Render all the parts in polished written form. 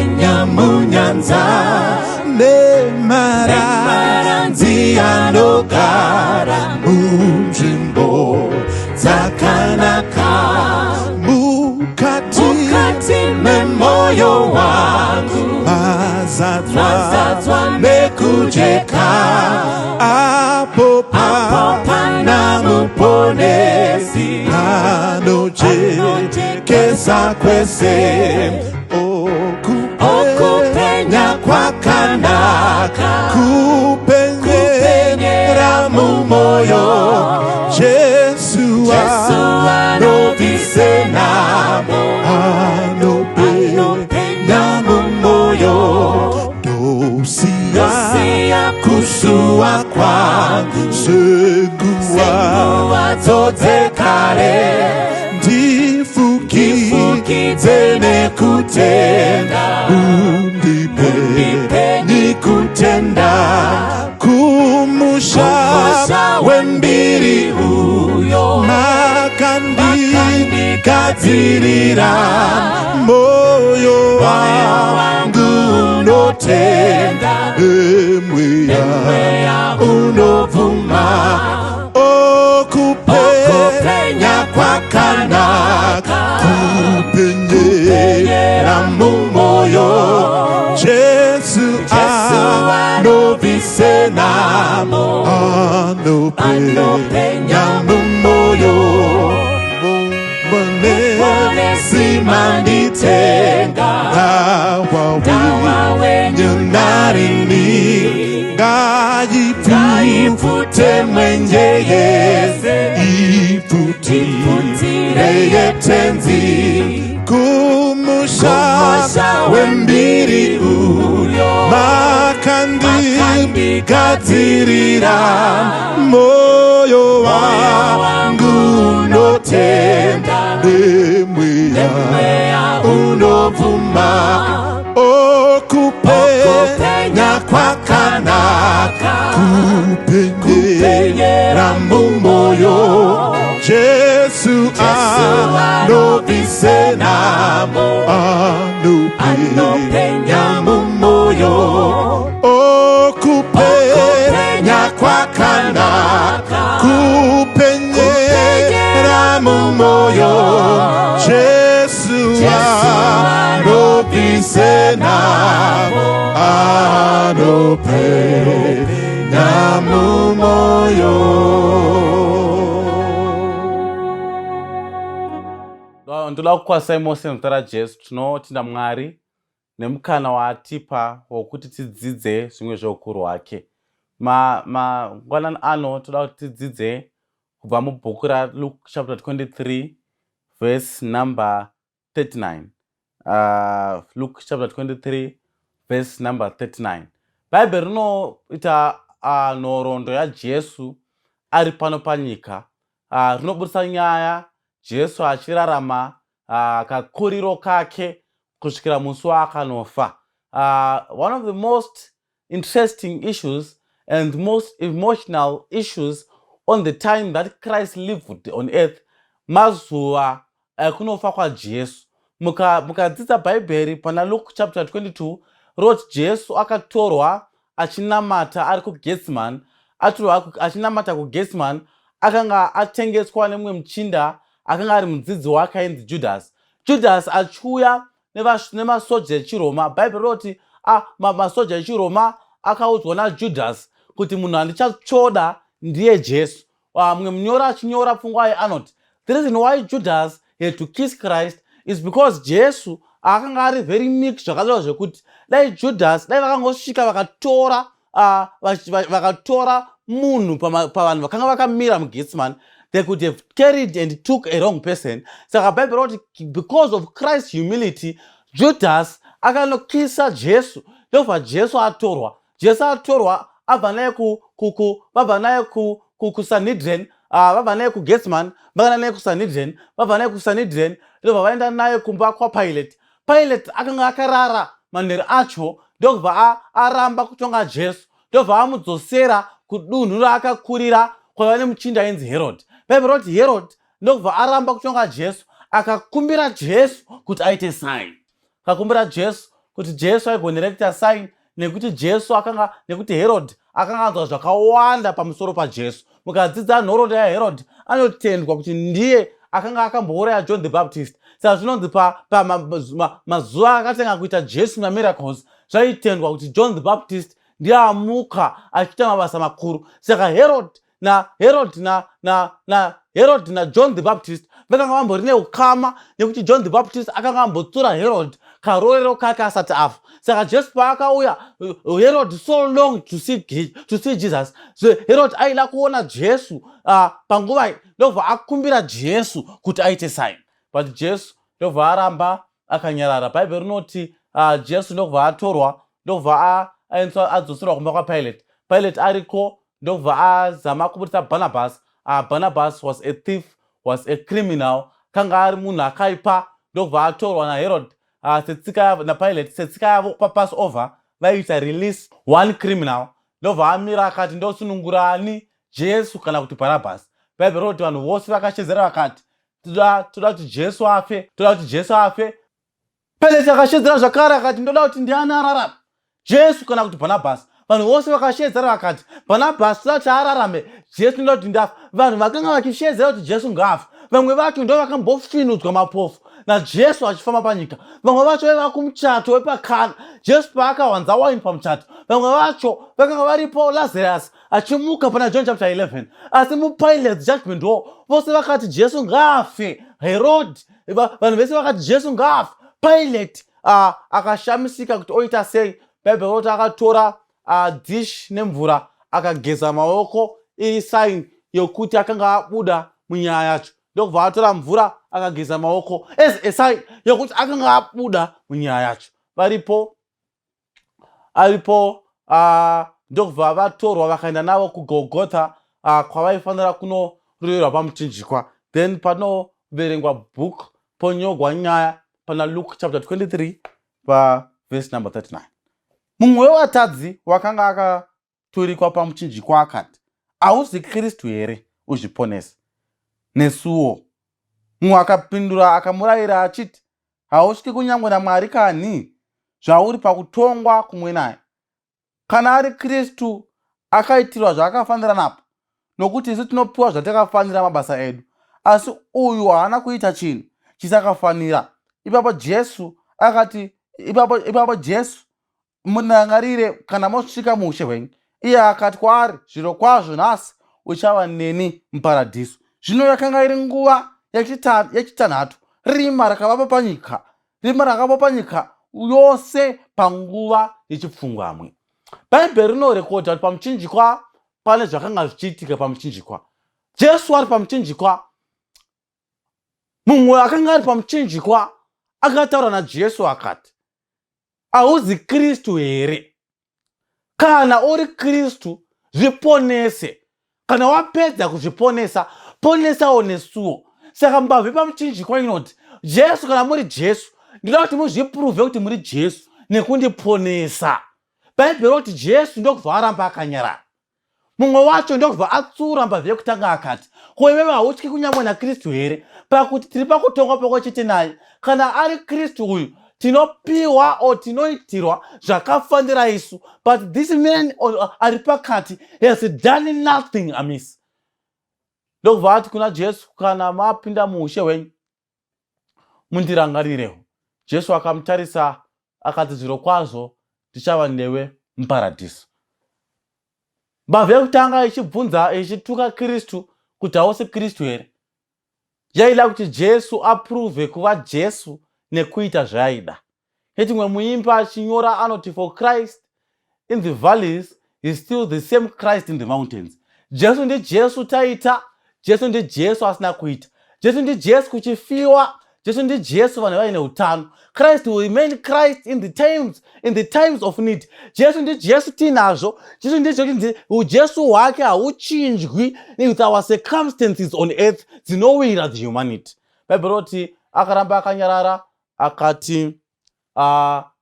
penya munyanza nemaranzi anogara munzvimbo dzakanaka mukati memoyo wangu mazadzwa nekujeka apo pana muponesi anojekesa kwese okupenya kwakanaka kupenyera mumoyo Jesu anobvise namo anopenya mumoyo dosiya kusua kwangu senguwa dzodzekare ndifukidze nekutenda undipe nikutenda kumusha wembiri uyo makandikadzirira moyo wangu unotenda emweya unovuma okupenya kwakanaka kupenyera mumoyo Jesu anobvise namo anopenya mumoyo monesi manditenga dawa wenyu narini ngayipute mwenje yese iputire yetenzi kumusha wembiri uyo makandikadzirira moyo wangu unotenda emweya unovuma okupenya kwakanaka kupenyera mumoyo Jesu anobvise namo anopenya mumoyo okupenya kwakanaka kupenyera mumoyo Jesu anobvise namo anopenya mumoyo. Ndoda kukwasai mose muzita raJesu. Tinotenda Mwari nemukana waatipa wokuti tidzidze zvimwe zveukuru hwake. Mangwanani ano toda kuti tidzidze kubva mubhuku raLuke chapter 23 verse number 39. Luke chapter 23 verse number 39. Bhaibheri rinoita nhoroondo yaJesu ari pano panyika. Rinobudisa nyaya Jesu achirarama kakuriro kake kusvikira musi waakanofa. One of the most interesting issues and most emotional issues on the time that Christ lived on earth, mazuva ekunofa kwaJesu. Mukadzidza Bhaibheri pana Luke chapter 22, roti Jesu akatorwa achinamata ari kuGetsemani. Achinamata kuGetsemani, akanga atengeswa nemumwe muchinda akanga ari mudzidzi wake ainzi Judas achiuya nemasoja echiroma. Bhaibheri roti masoja echiroma akaudzwa naJudas kuti munhu andichatsvoda ndiye Jesu. Mumwe munyori achinyora pfungwa anoti the reason why Judas had to kiss Christ is because Jesu akanga ari very meek zvakadaro zvekuti dai Judas dai vakangosvika vakatora munhu pavanhu vakanga vakamira muGetsemani, they could have carried and took a wrong person. Saka Bhaibheri roti because of Christ's humility, Judas akanokisa Jesu. Ndobva Jesu atorwa. Jesu atorwa abva naye kuSanhedrin, vabva naye kuGetsemani, vakaenda naye kuSanhedrin, vabva naye kuSanhedrin, ndobva vaenda naye kumba kwaPilate. Pilate akanga akarara manheru acho, ndobva aramba kutonga Jesu, ndobva amudzosera kudunhu raakakurira kwaiva nemuchinda ainzi Herod. Bhaibheri roti Herod ndobva aramba kutonga Jesu, akakumbira Jesu kuti aite sign. Akakumbira Jesu kuti Jesu aigonera kuita sign nekuti Herod akanga anzwa zvakawanda pamusoro paJesu. Mukadzidza nhoroondo yaHerod, anotendwa kuti ndiye akanga akambouraya John the Baptist. Saka zvinonzi mazuva akatenga kuita Jesu namiracles, zvaitendwa kuti John the Baptist ndiye amuka achiita mabasa makuru. Saka Herod na John the Baptist vakanga vambori neukama nekuti John the Baptist akanga ambotsura Herod karorero kake asati afa. Saka Jesu paakauya, Herod so long to see Jesus. So Herod aida kuona Jesu panguva iyi, ndobva akumbira Jesu kuti aite sign. But Jesu ndobva aramba akanyarara. Bhaibheri rinoti Jesu ndobva atorwa, ndobva adzoserwa kumba kwaPilate. Pilate ariko ndobva azama kubudisa Barnabas. Barnabas was a thief, was a criminal, kanga ari munhu akaipa. Ndobva atorwa naHerod naPilate setsika yavo paPassover vaiita release one criminal. Ndobva amira akati ndosunungurani, Jesu kana kuti Barnabas. Bhaibheri rinoti vanhu vose vakashedzera vakati toda kuti Jesu afe, toda kuti Jesu afe. Pilate akashedzera zvakare akati ndoda kuti ndiani ararame, Jesu kana kuti Barnabas. Vanhu vose vakashedzera vakati Barnabas toda kuti ararame, Jesu ndoda kuti ndafa. Vanhu vakanga vachishedzera kuti Jesu ngaafe. Vamwe vacho ndo vakambofinudzwa mapofu naJesu achifamba panyika. Vamwe vacho vaiva kumuchato wepakana Jesu paakawanza waini pamuchato. Vamwe vacho vakanga varipo Lazarus achimuka pana John chapter 11. Asi muPilate's judgment hall vose vakati Jesu ngaafe. Herod, vanhu vese vakati Jesu ngaafe. Pilate akashamisika kuti oita sei. Bhaibheri rinoti akatora dish nemvura akageza maoko, iri sign yokuti akanga abuda munyaya yacho. Ndokubva atora mvura akageza maoko as a sign yokuti akanga abuda munyaya yacho. Aripo ndokubva vatorwa vakaenda navo kuGolgotha, kwavaifanira kunoroverwa pamuchinjikwa. Then panoverengwa book, ponyogwa nyaya pana Luke chapter 23 verse number 39. Mumwe wevatadzi wakanga akaturikwa pamuchinjikwa akati, hauzi Kristu here uzviponese nesuwo? Mumwe akapindura akamurayira achiti, hausviki kunyange naMwari kani, zvauri pakutongwa kumwe naye? Kana ari Kristu akaitirwa zvaakafanira napo, nokuti isu tinopiwa zvatakafanira mabasa edu, asi uyu haana kuita chinhu chisakafanira. Ipapo Jesu murangarire kana mosvika muushe hwenyu. Iye akati kwaari, zvirokwazvo nhasi uchava neni muparadhiso. Zvino yakanga iri nguva yechitanhatu, rima rakavapo panyika yose panguva yechipfungwamwe. Bhaibheri rinorekodha kuti pamuchinjikwa pane zvakanga zvichiitika pamuchinjikwa. Jesu ari pamuchinjikwa. Mumwe akanga ari pamuchinjikwa akataura naJesu akati, hauzi Kristu here? Kana uri Kristu, zviponese. Kana wapedza kuzviponesa, ponesawo nesuwo. Saka mbavhe pamuchinjikwa inoti, Jesu, kana muri Jesu, ndinoda kuti muzvipruvhe kuti muri Jesu nekundiponesa. Bhaibheri rinoti Jesu ndokubva aramba akanyarara. Mumwe wacho ndokubva atsura mbavhe yekutanga akati, ko iwewe hautyi kunyange naKristu here? Pakuti tiri pakutongwa pamwe chete naye. Kana ari Kristu uyu, tinopiwa tinoitirwa zvakafanira isu. But this man ari pakati has done nothing amiss. Ndokubva ati kuna Jesu, kana mapinda muushe hwenyu, mundirangarirewo. Jesu akamutarisa akati, zvirokwazvo ndichava newe muparadhiso. Mbavhe yekutanga ichibvunza ichituka Kristu kuti hausi Kristu here, yaida kuti Jesu apruve kuva Jesu nekuita zvaaida. Mwe muimbi achinyora anoti, for Christ in the valleys is still the same Christ in the mountains. Jesu ndi Jesu taita, Jesu ndi Jesu asina kuita. Jesu ndi Jesu kuchifiwa, Jesu ndi Jesu vanhu vaine utano. Christ will remain Christ in the times of need. Jesu ndi Jesu tinazvo. Jesu ndi Jesu wake hauchinjwi with our circumstances on earth dzinowira the humanity. Bhaibheri rinoti akaramba akanyarara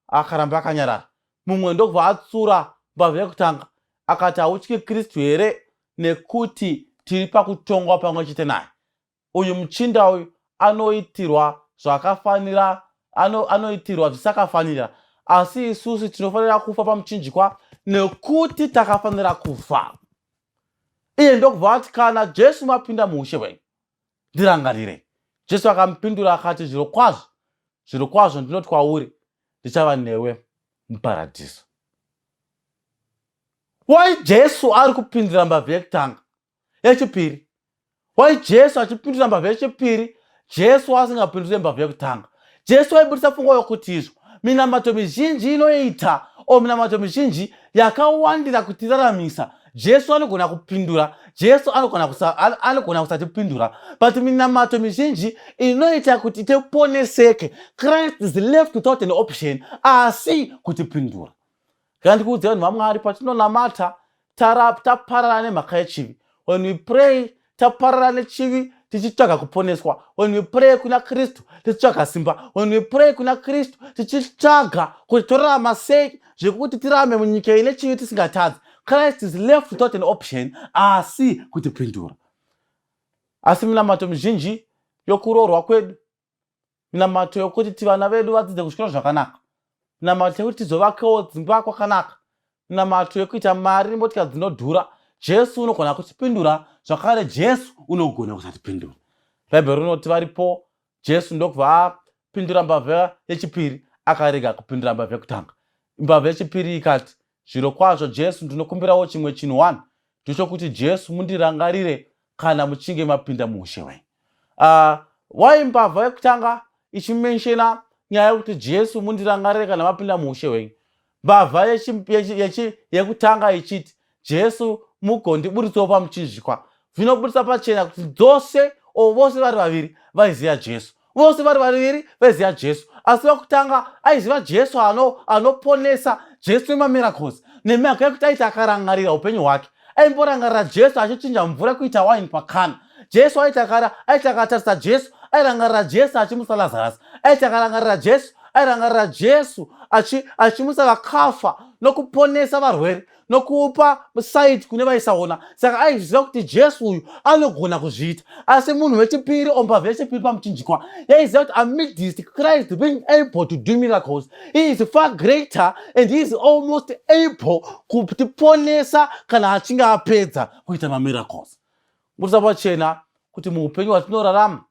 akanyarara. Mumwe ndokubva atsura mbavhe yekutanga akati, hautyi Kristu here, nekuti tiri pakutongwa pamwe chete naye. Uyu muchinda uyu anoitirwa zvakafanira, anoitirwa zvisakafanira, asi isusu tinofanira kufa pamuchinjikwa nekuti takafanira kufa. Iye ndokubva ati kana Jesu mapinda muushe hwenyu ndirangarire. Jesu akamupindura akati zviro kwazvo ndinoti kwauri ndichava newe muparadhiso. Why Jesu ari kupindura mbavha yekutanga yechipiri? Why Jesu achipindura mbavha yechipiri Jesu asingapindure mbavha yekutanga? Jesu aibudisa fungo yokuti izvo minamato mizhinji inoita minamato mizhinji yakawandira kutiraramisa Jesu anogona kupindura, Jesu anogona kusatipindura, but minamato mizhinji inoita kuti tiponeseke. Christ is left without an option asi kutipindura. Kana ndikuudza vanhu vaMwari, patinonamata taparara nemhaka yechivi. When we pray taparara nechivi tichitsvaga kuponeswa. When we pray kuna Kristu tichitsvaga simba. When we pray kuna Kristu tichitsvaga kuti torarama sei zvekuti tirarame munyika ine chivi tisingatadzi. Christ is left without an option asi kutipindura. Asi minamato mizhinji yokuroorwa kwedu, minamato yokuti vana vedu vadzidze kuzvikoro zvakanaka, minamato yokuti tizovakawo dzimba kwakanaka, minamato yokuita mari nemotikari dzinodhura, Jesu unogona kutipindura, zvakare Jesu unogona kusatipindura. Bhaibheri rinoti varipo Jesu ndokubva apindura mbavha yechipiri akarega kupindura mbavha yekutanga. Mbavha yechipiri ikati, zviro kwazvo Jesu ndinokumbirawo chimwe chinhu 1 ndichokuti Jesu mundirangarire kana muchinge mapinda muushe hwenyu. Why mbavha yekutanga ichimenshena nyaya yokuti Jesu mundirangarire kana mapinda muushe hwenyu? Mbavha yekutanga ichiti Jesu mugondibuditsawo pamuchinjikwa. Zvinobudisa pachena kuti dzose vose vari vaviri vaiziva Jesu, vose vari vaviri vaiziva Jesu, asi wekutanga aiziva Jesu anoponesa, Jesu wemamiracles. Nemhaka yekuti aita akarangarira upenyu hwake, aimborangarira Jesu achichinja mvura kuita waini pakana. Jesu aita akatarisa Jesu, airangarira Jesu achimusa Lazarus, aita akarangarira Jesu, airangarira Jesu achimusa vakafa nokuponesa varwere nokupa saiti kune vaisaona. Saka aiziva kuti Jesu uyu anogona kuzviita. Asi munhu wechipiri, mbavha yechipiri pamuchinjikwa, yaiziva kuti amidst Christ being able to do miracles, he is far greater and he is almost able kutiponesa kana achinge apedza kuita mamiracles. Budisa pachena kuti muupenyu hwatinorarama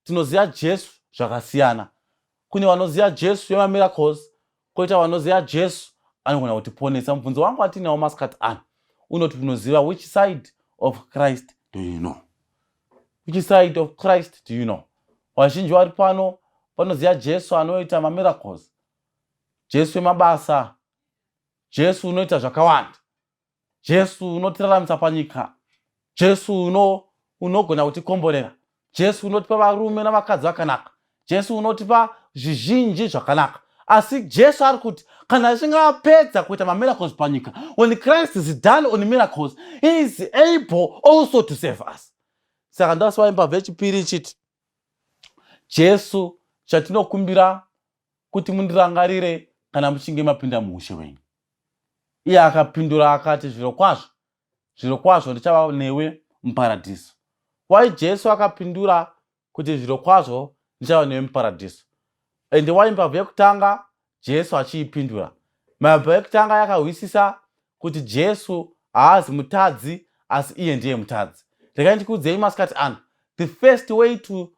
tinoziva Jesu zvakasiyana. Kune vanoziva Jesu yemamiracles, koita vanoziva Jesu anogona kutiponesa. Mubvunzo wangu atinawo masikati ano unoti unoziva which side of Christ do you know? Which side of Christ do you know? Vazhinji vari pano vanoziva Jesu anoita mamiracles, Jesu wemabasa, Jesu unoita zvakawanda, Jesu unotiraramisa panyika, Jesu unogona kutikomborera, Jesu unotipa varume navakadzi vakanaka, Jesu unotipa zvizhinji zvakanaka. Asi Jesu ari kuti kana achinge apedza kuita mamiracles panyika, when Christ is done on miracles, he is able also to save us. Saka ndasiva mbavha yechipiri ichiti Jesu chatinokumbira kuti mundirangarire kana muchinge mapinda muushe hwenyu. Iye akapindura akati zviro kwazvo ndichava newe muparadhiso. Why Jesu akapindura kuti zviro kwazvo ndichava newe muparadhiso? Ende why mbavha yekutanga Jesu achiipindura? Mbavha yekutanga yakahwisisa kuti Jesu haazi mutadzi asi iye ndiye mutadzi. Regai ndikuudzei masikati ano, the first way to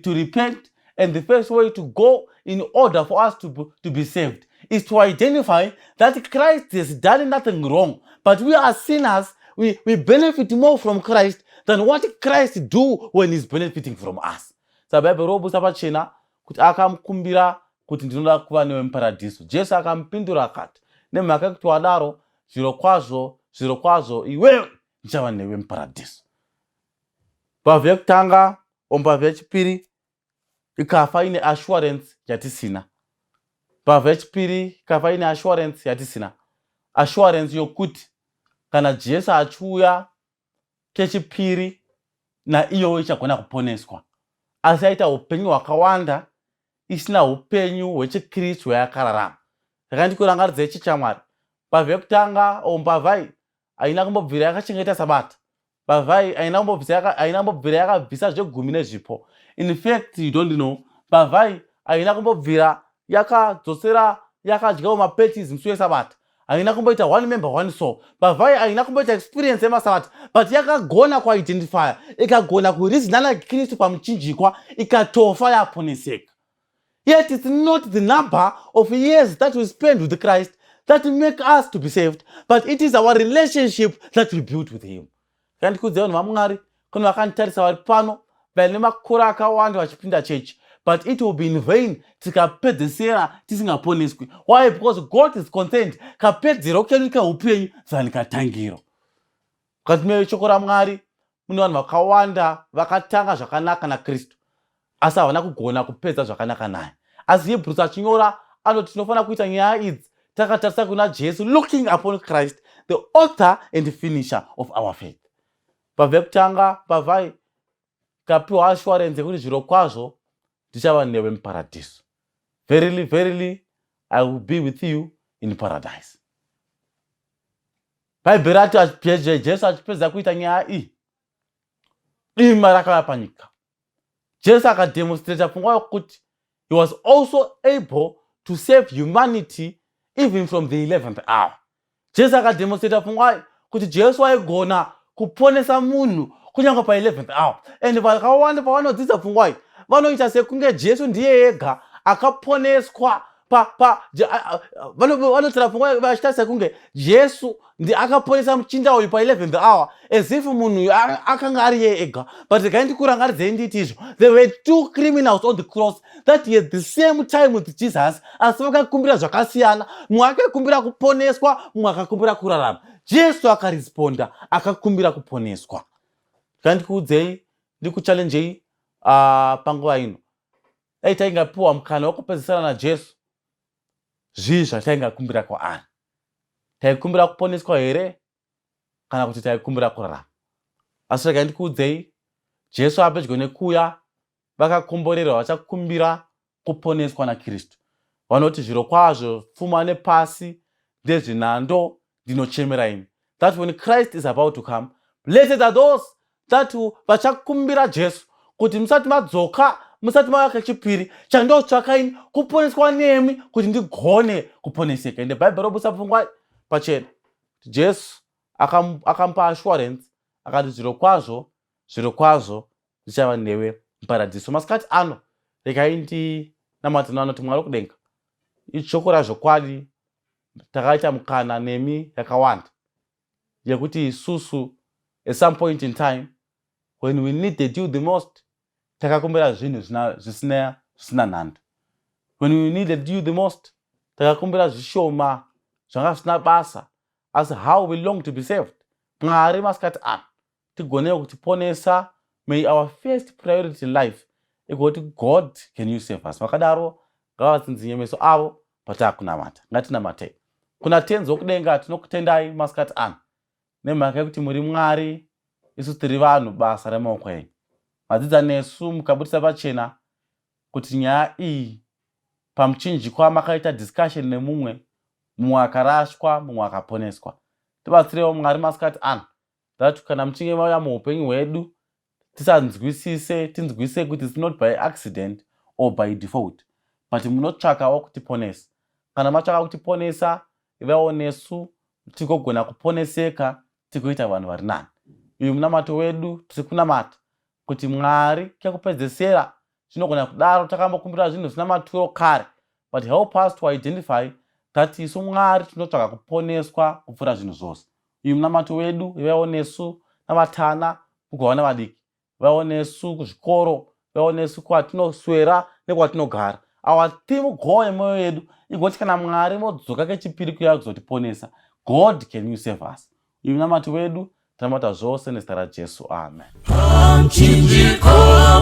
repent and the first way to go in order for us to be saved is to identify that Christ has done nothing wrong, but we are sinners. We benefit more from Christ than what Christ do when he's benefiting from us. Saka Bhaibheri robusa pachena kuti akamukumbira kuti ndinoda kuva newe muparadhiso. Jesu akamupindura akati, nemhaka yekuti wadaro, zviro kwazvo iwewe ndichava newe muparadhiso. Mbavha yekutanga mbavha yechipiri ikafa ine assurance yatisina. Mbavha yechipiri ikafa ine assurance yatisina. Assurance yokuti kana Jesu achiuya kechipiri naiyo ichagona kuponeswa. Asi aita upenyu hwakawanda isina upenyu hwechikristu hwayakararama. Saka ndikurangaridza ichi chamwari, mbavha yekutanga mbavha haina kumbobvira yakachengeta sabata. Mbavha haina kumbobvira yakabvisa zvegumi nezvipo. In fact, you don't know, mbavha haina kumbobvira yakadzosera yakadyawo mapetis musi wesabata, haina kumboita one member one soul. Bavhai haina kumboita experience yemasabata, but yakagona kuidentifya, ikagona kurizina naKristu pamuchinjikwa, ikatofa yaponeseka. Yet it's not the number of years that we spend with Christ that make us to be saved, but it is our relationship that we build with him. Kandi kudzeva vanhu vaMwari, kune vakanditarisa vari pano vaine makore akawanda vachipinda chechi, but it will be in vain tikapedzesera tisingaponeswi. Why? Because God is concerned kapedzero kedu keupenyu zvanikatangiro. Mukati meshoko raMwari mune vanhu vakawanda vakatanga zvakanaka naKristu asi havana kugona kupedza zvakanaka naye. Asi Hebrews achinyora anoti tinofanira kuita nyaya idzi takatarisa kuna Jesu, looking upon Christ, the author and finisher of our faith. Pabve kutanga pavhai kapiwa assurance yekuti zviro kwazvo ndichava newe muparadhiso. Verily, verily, I will be with you in paradise. Bhaibheri rati Jesu achipedza kuita nyaya iyi, dima rakauya panyika. Jesu akademonstrata pfungwa yokuti he was also able to save humanity even from the 11th hour. Jesu akademonstrata pfungwa kuti Jesu aigona kuponesa munhu kunyange pa 11th hour. And vakawanda pavanodzidza pfungwa iyi vanoita sekunge Jesu ndiye ega akaponeswa vanotara pfungwa vachitarisa kunge Jesu ndi akaponesa muchinda uyu pa 11th hour, as if munhu uyu akanga ari iye ega. But ngaindikurangaridze nditi izvo, there were two criminals on the cross that he had the same time with Jesus, asi vakakumbira zvakasiyana. Mumwe akakumbira kuponeswa, mumwe akakumbira kurarama. Jesu akaresponda akakumbira kuponeswa. Ngandikuudzei ndikuchallenjei panguva ino, dai taingapiwa mukana wekupedzisana naJesu, zvii zvataingakumbira kwaari? Taikumbira kuponeswa here kana kuti taikumbira kurarama? Asi regai ndikuudzei, Jesu apedyo nekuuya vakakomborerwa vachakumbira kuponeswa naKristu. Vanoti zviro kwazvo pfuma nepasi ndezvinando ndinochemera imi. That when Christ is about to come, blessed are those that vachakumbira Jesu kuti musati madzoka, musati mauya chipiri, chandotsvaka ini kuponeswa nemi kuti ndigone kuponeseka. Ende Bhaibheri robusa pfungwa pachena. Jesu akamupa assurance akati zviro kwazvo ndichava newe muparadhiso. Masikati ano regai ndinamata vanoti Mwari kudenga, ishoko razvokwadi takaita mukana nemi yakawanda yekuti isusu at some point in time when we needed you the most takakumbira zvinhu zvisina nhando. When we needed you the most takakumbira zvishoma zvanga zvisina basa, asi how we long to be saved. Mwari masikati ano tigonewo kutiponesa. May our first priority in life ikoti God, can you save us? Vakadaro ngavatsinzinye meso avo patakunamata. Ngatinamatei. Kuna tenzi wokudenga tinokutendai masikati ano nemhaka yekuti muri Mwari, isu tiri vanhu basa remaoko enyu. Madzidza nesu mukabudisa pachena kuti nyaya iyi pamuchinjikwa makaita discussion nemumwe akarashwa, mumwe akaponeswa. Tibatsirewo Mwari masikati ano that kana muchinge mauya muupenyu hwedu tinzwisise kuti it's not by accident or by default, but munotsvakawo kutiponesa. Kana matsvaka kutiponesa, ivawo nesu tigogona kuponeseka tikuita vanhu vari nani. Uyu munamato wedu tiri kunamata kuti Mwari kekupedzesera zvinogona kudaro takambokumbira zvinhu zvisina maturo kare, but help us to identify that isu Mwari tinotsvaka kuponeswa kupfuura zvinhu zvose. Uyu munamato wedu ivawo nesu navatana kugova vadiki, ivawo nesu kuzvikoro, ivawo nesu kwatinoswera nekwatinogara. Our theme goal yemwoyo yedu igoti kana Mwari modzoka kechipiri kuya kuzotiponesa, God, can you save us? Uyu munamato wedu tamata zvose nezita raJesu, amen. Pamchinjiko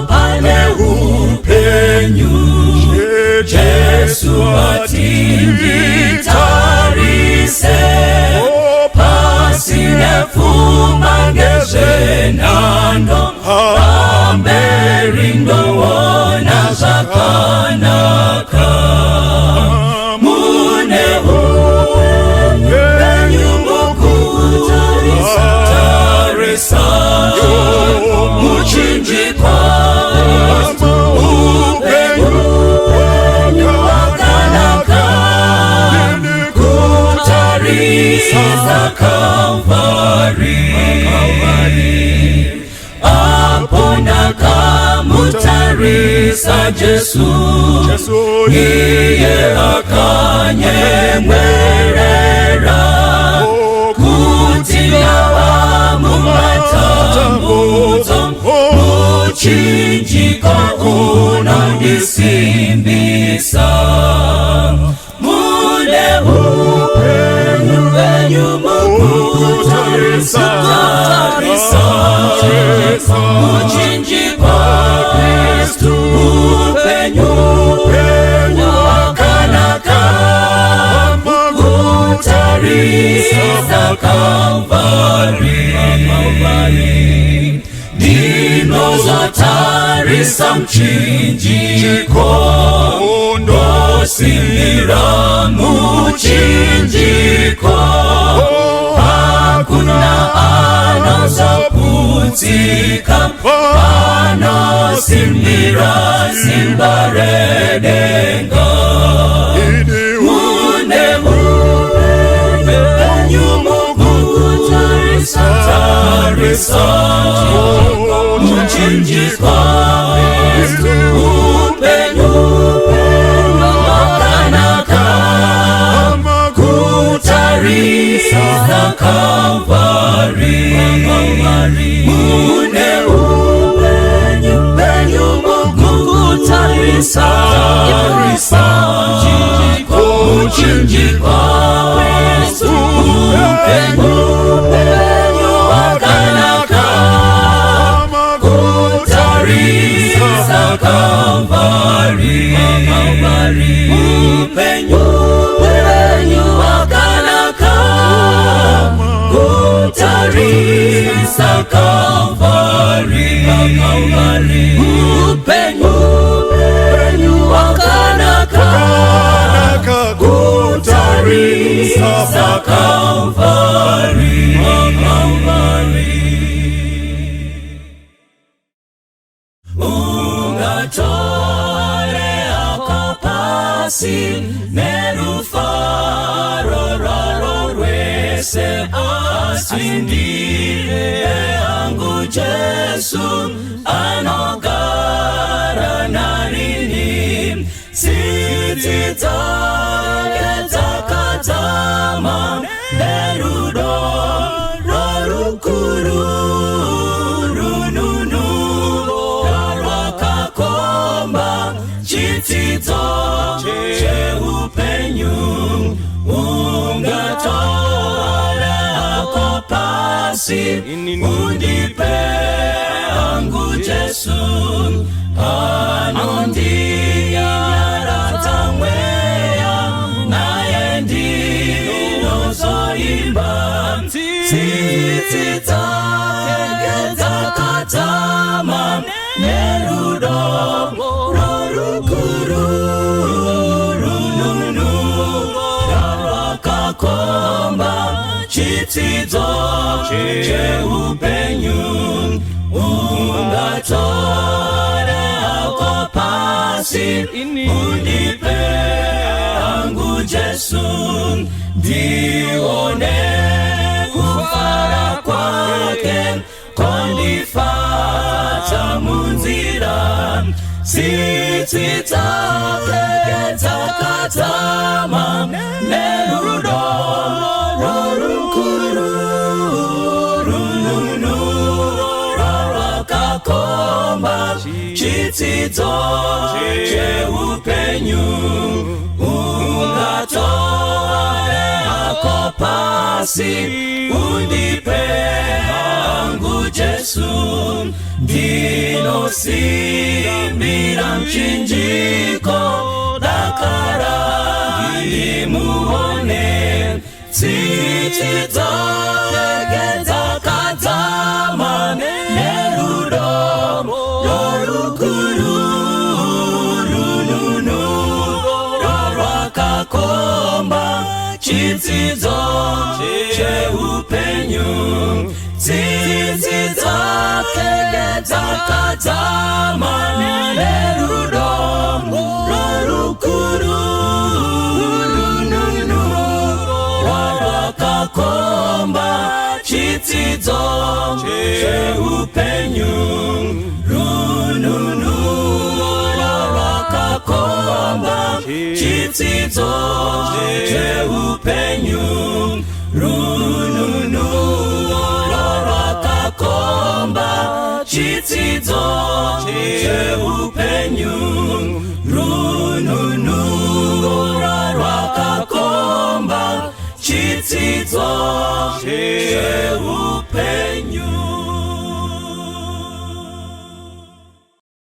pane upenyu, Jesu atinditarise, pasine pfuma ngezvenhando, pamberi ndoona zvakanaka. Mune upenyu mukutarisa, muchinjikwa upenyu Kalvari. Apo ndakamutarisa Jesu, iye akanyemwerera kuti nawa mumatambudzo muchinjiko unondisimbisa. Mune upenyu venyu mukutarisa muchinjiko Kristu, upenyu wakanaka mukutarisa Kalvari. Ndinozotarisa mchinjiko ndosimbira muchinjiko, hakuna anozoputika anosimbira simba redenga. Mune upenyu mukutarisa muchinjiko Kristu, upenyu wakanaka kutarisa Kalvari. Mune upenyu mukutarisa muchinjiko Kristu, upenyu wakanaka kutarisa Kalvari. Upenyu wakanaka kutarisa Kalvari. Upenyu wakanaka kutarisa Kalvari. Ungatore akapasi nerufaro raro rwese asindire yangu Jesu anogara narini. Tsitsi dzake dzakadzama nerudo rorukuru rununu rwakakomba chidzidzo cheupenyu. Ungatore ako pasi undipe hangu Jesu anondinyaradza mweya naye ndinozoimba. Tsitsi dzake dzakadzama nerudo rorukuru rununu rwakakomba chidzidzo cheupenyu. Ungatore ako pasi undipe hangu Jesu ndione kufara kwake kondifadza munzira. Tsitsi dzake dzakadzama nerudo rorukuru rununu rwakakomba chidzidzo cheupenyu. Ungatore ako pasi undipe hangu Jesu ndinosimbira mchinjiko dakara ndimuone. Tsitsi dzake dzakadzama nerudo rorukuru rununu rwakakomba chidzidzo cheupenyu. Tsitsi dzake dzakadzama nerudo rorukuru rununu rwakakomba chidzidzo cheupenyu, rununuro rwakakomba chidzidzo cheupenyu, rununuro rwakakomba chidzidzo cheupenyu, rununuro rwakakomba chidzidzo cheupenyu.